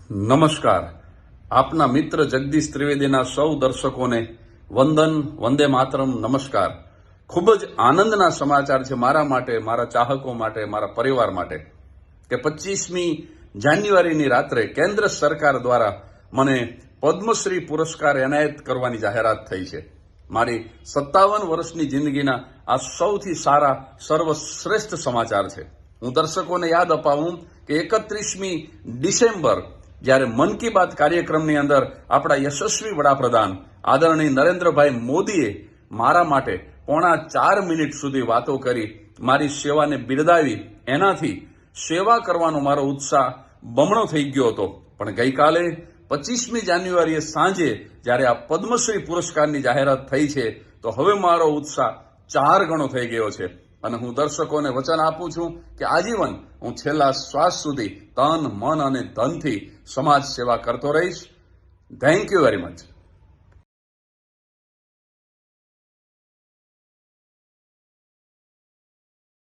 નમસ્કાર. આપના મિત્ર જગદીશ ત્રિવેદીના સૌ દર્શકોને વંદન, વંદે માતરમ, નમસ્કાર. ખૂબ જ આનંદના સમાચાર છે મારા માટે, મારા ચાહકો માટે, મારા પરિવાર માટે કે 25મી જાન્યુઆરીની રાત્રે કેન્દ્ર સરકાર દ્વારા મને પદ્મશ્રી પુરસ્કાર એનાયત કરવાની જાહેરાત થઈ છે. મારી 57 વર્ષની જિંદગીના આ સૌથી સારા, સર્વશ્રેષ્ઠ સમાચાર છે. હું દર્શકોને યાદ અપાવું કે 31મી ડિસેમ્બર જ્યારે મન કી બાત કાર્યક્રમની અંદર આપણા યશસ્વી વડાપ્રધાન આદરણીય નરેન્દ્રભાઈ મોદીએ મારા માટે 3.25 મિનિટ સુધી વાતો કરી, મારી સેવાને બિરદાવી, એનાથી સેવા કરવાનો મારો ઉત્સાહ બમણો થઈ ગયો હતો. પણ ગઈકાલે 25મી જાન્યુઆરીએ સાંજે જ્યારે આ પદ્મશ્રી પુરસ્કારની જાહેરાત થઈ છે તો હવે મારો ઉત્સાહ 4 ગણો થઈ ગયો છે. અને હું દર્શકોને વચન આપું છું કે આજીવન હું છેલ્લા શ્વાસ સુધી તન, મન અને ધનથી સમાજ સેવા કરતો રહીશ. Thank you very much.